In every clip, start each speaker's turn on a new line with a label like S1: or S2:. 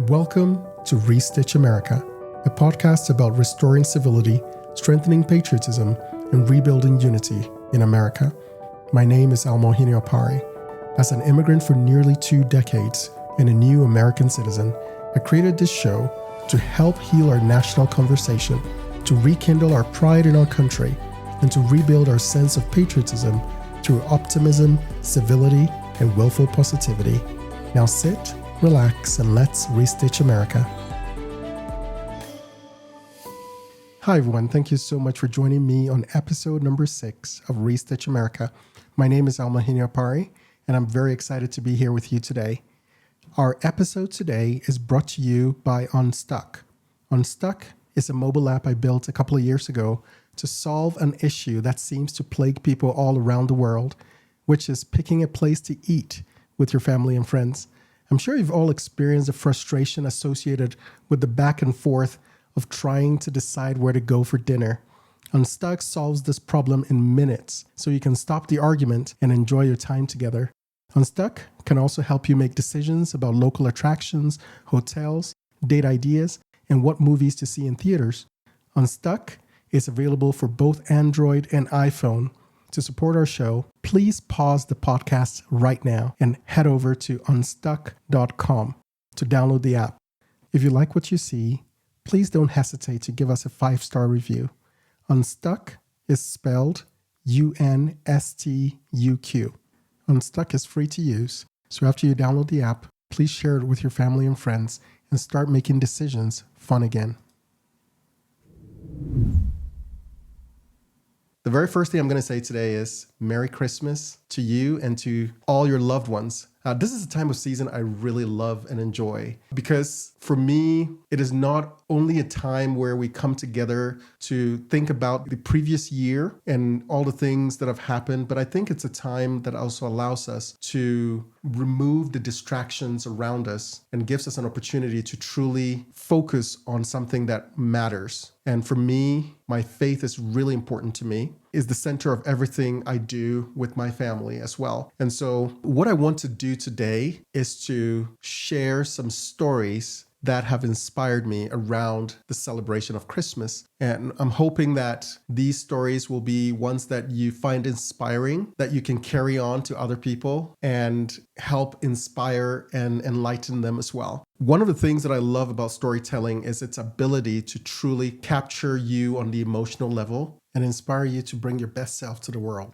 S1: Welcome to Restitch America, a podcast about restoring civility, strengthening patriotism, and rebuilding unity in America. My name is Ohene-Opare. As an immigrant for nearly 2 decades and a new American citizen, I created this show to help heal our national conversation, to rekindle our pride in our country, and to rebuild our sense of patriotism through optimism, civility, and willful positivity. Now sit, relax, and let's restitch America. Hi everyone, thank you so much for joining me on episode number 6 of Restitch America. My name is Ohene-Opare, and I'm very excited to be here with you today. Our episode today is brought to you by Unstuck. Unstuck is a mobile app I built a couple of years ago to solve an issue that seems to plague people all around the world, which is picking a place to eat with your family and friends. I'm sure you've all experienced the frustration associated with the back and forth of trying to decide where to go for dinner. Unstuck solves this problem in minutes, so you can stop the argument and enjoy your time together. Unstuck can also help you make decisions about local attractions, hotels, date ideas, and what movies to see in theaters. Unstuck is available for both Android and iPhone. To support our show, please pause the podcast right now and head over to unstuck.com to download the app. If you like what you see, please don't hesitate to give us a 5-star review. Unstuck is spelled UNSTUQ. Unstuck is free to use, so after you download the app, please share it with your family and friends and start making decisions fun again. The very first thing I'm going to say today is Merry Christmas to you and to all your loved ones. This is a time of season I really love and enjoy because for me, it is not only a time where we come together to think about the previous year and all the things that have happened, but I think it's a time that also allows us to remove the distractions around us and gives us an opportunity to truly focus on something that matters. And for me, my faith is really important to me, is the center of everything I do with my family as well. And so what I want to do today is to share some stories that have inspired me around the celebration of Christmas. And I'm hoping that these stories will be ones that you find inspiring, that you can carry on to other people and help inspire and enlighten them as well. One of the things that I love about storytelling is its ability to truly capture you on the emotional level and inspire you to bring your best self to the world.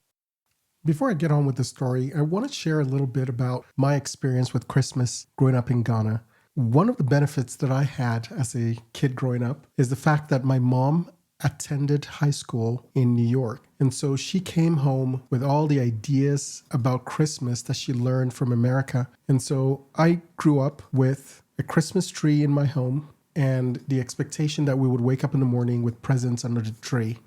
S1: Before I get on with the story, I want to share a little bit about my experience with Christmas growing up in Ghana. One of the benefits that I had as a kid growing up is the fact that my mom attended high school in New York. And so she came home with all the ideas about Christmas that she learned from America. And so I grew up with a Christmas tree in my home and the expectation that we would wake up in the morning with presents under the tree.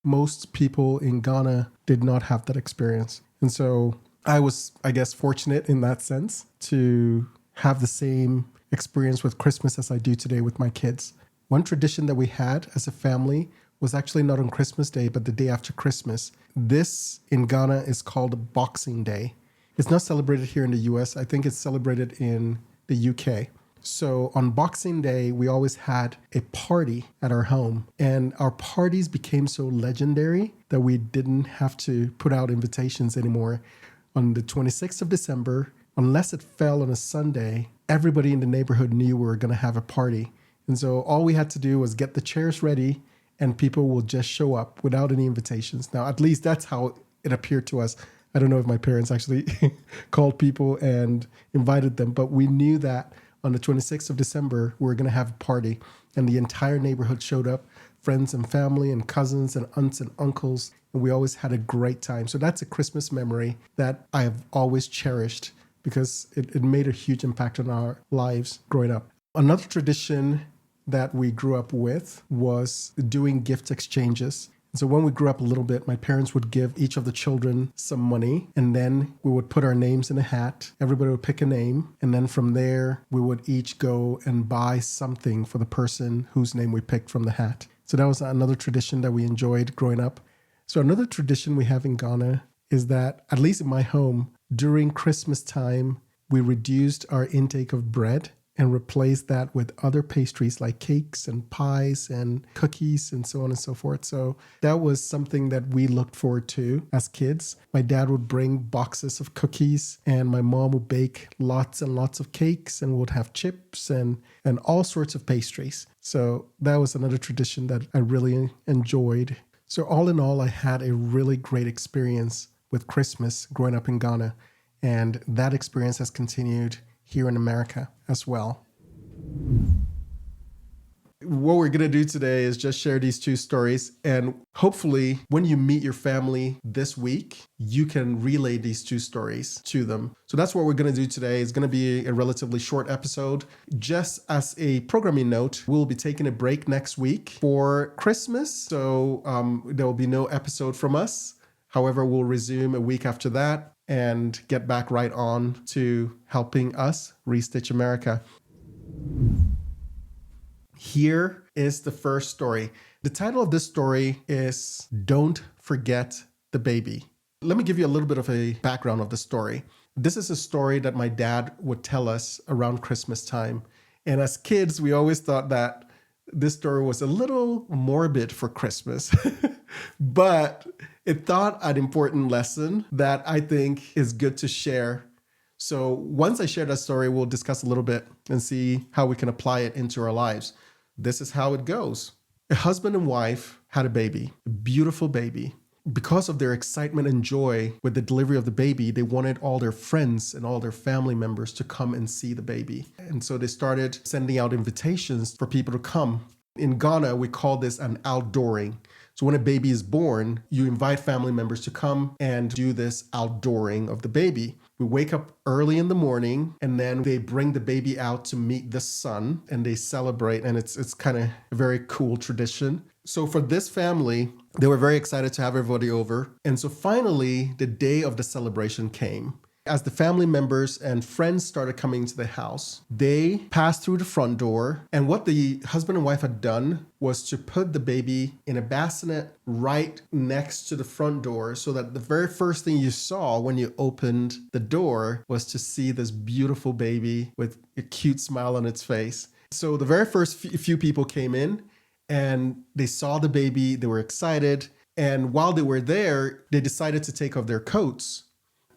S1: Most people in Ghana did not have that experience. And so I was, fortunate in that sense to have the same experience with Christmas as I do today with my kids. One tradition that we had as a family was actually not on Christmas Day, but the day after Christmas. This in Ghana is called Boxing Day. It's not celebrated here in the US. I think it's celebrated in the UK. So on Boxing Day, we always had a party at our home. And our parties became so legendary that we didn't have to put out invitations anymore. On the 26th of December, unless it fell on a Sunday, everybody in the neighborhood knew we were going to have a party. And so all we had to do was get the chairs ready and people will just show up without any invitations. Now, at least that's how it appeared to us. I don't know if my parents actually called people and invited them, but we knew that on the 26th of December, we were going to have a party and the entire neighborhood showed up, friends and family and cousins and aunts and uncles, and we always had a great time. So that's a Christmas memory that I have always cherished because it made a huge impact on our lives growing up. Another tradition that we grew up with was doing gift exchanges. And so when we grew up a little bit, my parents would give each of the children some money, and then we would put our names in a hat. Everybody would pick a name, and then from there, we would each go and buy something for the person whose name we picked from the hat. So that was another tradition that we enjoyed growing up. So another tradition we have in Ghana is that, at least in my home, during Christmas time, we reduced our intake of bread and replace that with other pastries like cakes and pies and cookies and so on and so forth. So that was something that we looked forward to as kids. My dad would bring boxes of cookies and my mom would bake lots and lots of cakes and would have chips and all sorts of pastries. So that was another tradition that I really enjoyed. So all in all, I had a really great experience with Christmas growing up in Ghana. And that experience has continued here in America as well. What we're going to do today is just share these two stories. And hopefully, when you meet your family this week, you can relay these two stories to them. So that's what we're going to do today. It's going to be a relatively short episode. Just as a programming note, we'll be taking a break next week for Christmas. So there will be no episode from us. However, we'll resume a week after that and get back right on to helping us restitch America. Here is the first story. The title of this story is Don't Forget the Baby. Let me give you a little bit of a background of the story. This is a story that my dad would tell us around Christmas time. And as kids, we always thought that this story was a little morbid for Christmas, but it taught an important lesson that I think is good to share. So once I share that story, we'll discuss a little bit and see how we can apply it into our lives. This is how it goes. A husband and wife had a baby, a beautiful baby. Because of their excitement and joy with the delivery of the baby, they wanted all their friends and all their family members to come and see the baby. And so they started sending out invitations for people to come. In Ghana, we call this an outdooring. So when a baby is born, you invite family members to come and do this outdooring of the baby. We wake up early in the morning and then they bring the baby out to meet the sun and they celebrate. And it's kind of a very cool tradition. So for this family, they were very excited to have everybody over. And so finally, the day of the celebration came. As the family members and friends started coming to the house, they passed through the front door. And what the husband and wife had done was to put the baby in a bassinet right next to the front door so that the very first thing you saw when you opened the door was to see this beautiful baby with a cute smile on its face. So the very first few people came in and they saw the baby, they were excited. And while they were there, they decided to take off their coats.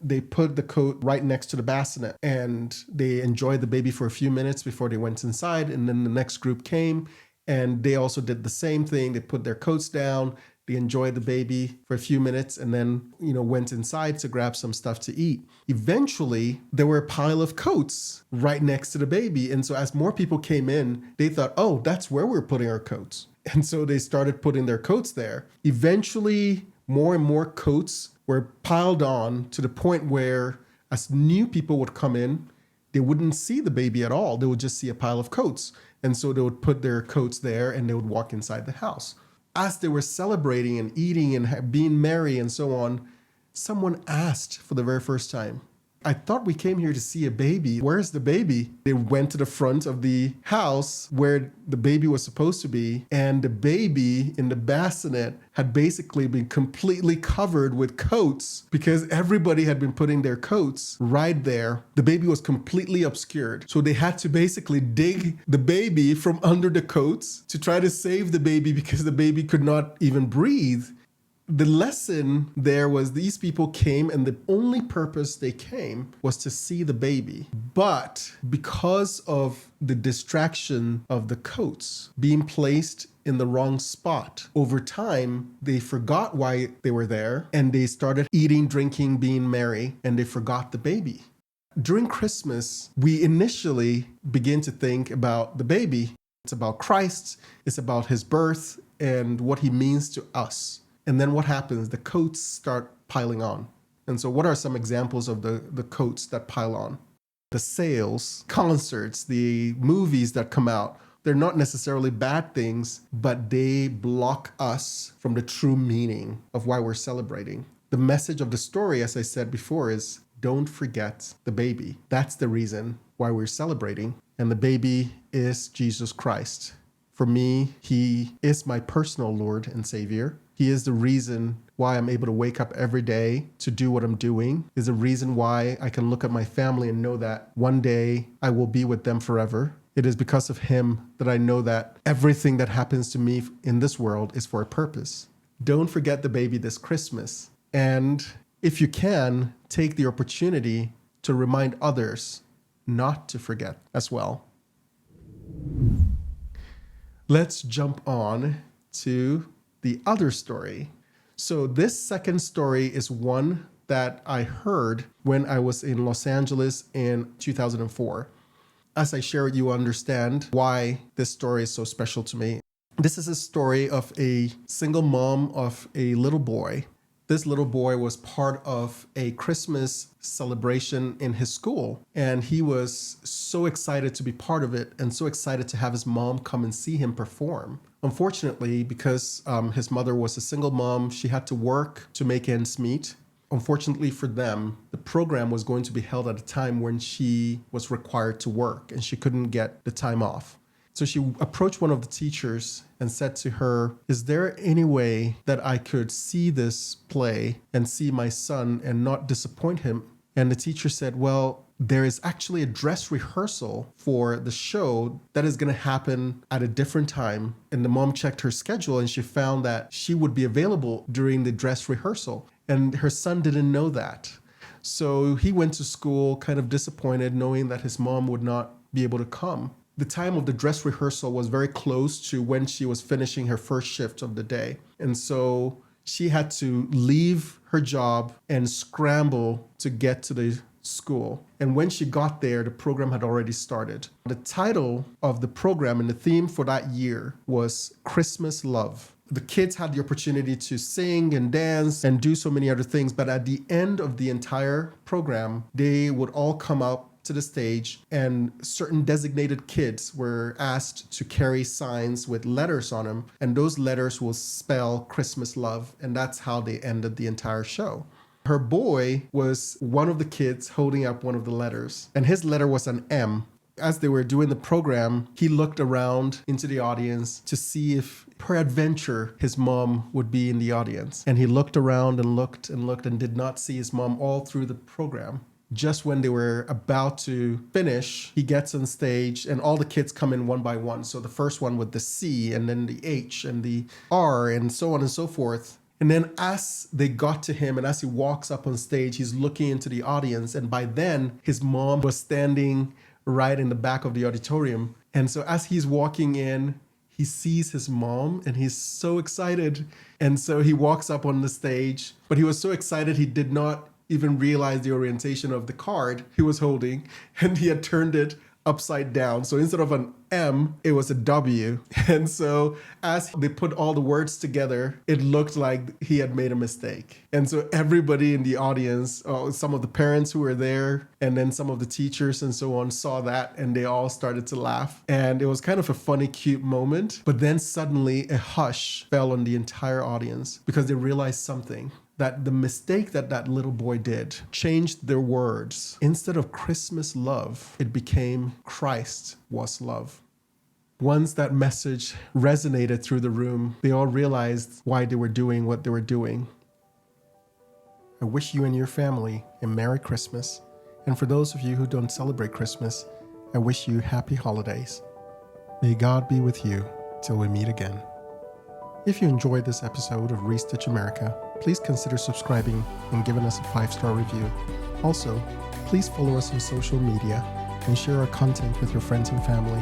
S1: They put the coat right next to the bassinet and they enjoyed the baby for a few minutes before they went inside. And then the next group came and they also did the same thing. They put their coats down, they enjoyed the baby for a few minutes and then, went inside to grab some stuff to eat. Eventually, there were a pile of coats right next to the baby. And so as more people came in, they thought, oh, that's where we're putting our coats. And so they started putting their coats there. Eventually, more and more coats were piled on to the point where as new people would come in, they wouldn't see the baby at all. They would just see a pile of coats. And so they would put their coats there and they would walk inside the house. As they were celebrating and eating and being merry and so on, someone asked for the very first time, I thought we came here to see a baby. Where's the baby? They went to the front of the house where the baby was supposed to be, and the baby in the bassinet had basically been completely covered with coats because everybody had been putting their coats right there. The baby was completely obscured. So they had to basically dig the baby from under the coats to try to save the baby because the baby could not even breathe. The lesson there was these people came and the only purpose they came was to see the baby. But because of the distraction of the coats being placed in the wrong spot, over time, they forgot why they were there and they started eating, drinking, being merry, and they forgot the baby. During Christmas, we initially begin to think about the baby. It's about Christ, it's about his birth and what he means to us. And then what happens? The coats start piling on. And so what are some examples of the coats that pile on? The sales, concerts, the movies that come out. They're not necessarily bad things, but they block us from the true meaning of why we're celebrating. The message of the story, as I said before, is don't forget the baby. That's the reason why we're celebrating. And the baby is Jesus Christ. For me, he is my personal Lord and Savior. He is the reason why I'm able to wake up every day to do what I'm doing. Is the reason why I can look at my family and know that one day I will be with them forever. It is because of him that I know that everything that happens to me in this world is for a purpose. Don't forget the baby this Christmas. And if you can, take the opportunity to remind others not to forget as well. Let's jump on to the other story. So this second story is one that I heard when I was in Los Angeles in 2004. As I share it, you understand why this story is so special to me. This is a story of a single mom of a little boy. This little boy was part of a Christmas celebration in his school, and he was so excited to be part of it and so excited to have his mom come and see him perform. Unfortunately, because his mother was a single mom, she had to work to make ends meet. Unfortunately for them, the program was going to be held at a time when she was required to work and she couldn't get the time off. So she approached one of the teachers and said to her, "Is there any way that I could see this play and see my son and not disappoint him?" And the teacher said, "Well, there is actually a dress rehearsal for the show that is going to happen at a different time." And the mom checked her schedule and she found that she would be available during the dress rehearsal. And her son didn't know that. So he went to school kind of disappointed, knowing that his mom would not be able to come. The time of the dress rehearsal was very close to when she was finishing her first shift of the day. And so she had to leave her job and scramble to get to the school. And when she got there, the program had already started. The title of the program and the theme for that year was Christmas Love. The kids had the opportunity to sing and dance and do so many other things. But at the end of the entire program, they would all come up to the stage, and certain designated kids were asked to carry signs with letters on them, and those letters will spell Christmas love, and that's how they ended the entire show. Her boy was one of the kids holding up one of the letters, and his letter was an M. As they were doing the program, he looked around into the audience to see if peradventure his mom would be in the audience, and he looked around and looked and did not see his mom all through the program. Just when they were about to finish, he gets on stage and all the kids come in one by one. So the first one with the C and then the H and the R and so on and so forth. And then as they got to him and as he walks up on stage, he's looking into the audience. And by then his mom was standing right in the back of the auditorium. And so as he's walking in, he sees his mom and he's so excited. And so he walks up on the stage, but he was so excited he did not even realized the orientation of the card he was holding, and he had turned it upside down. So instead of an M, it was a W. And so as they put all the words together, it looked like he had made a mistake. And so everybody in the audience, some of the parents who were there, and then some of the teachers and so on saw that, and they all started to laugh. And it was kind of a funny, cute moment. But then suddenly a hush fell on the entire audience because they realized something. That the mistake that little boy did changed their words. Instead of Christmas love, it became Christ was love. Once that message resonated through the room, they all realized why they were doing what they were doing. I wish you and your family a Merry Christmas. And for those of you who don't celebrate Christmas, I wish you happy holidays. May God be with you till we meet again. If you enjoyed this episode of Restitch America, please consider subscribing and giving us a 5-star review. Also, please follow us on social media and share our content with your friends and family.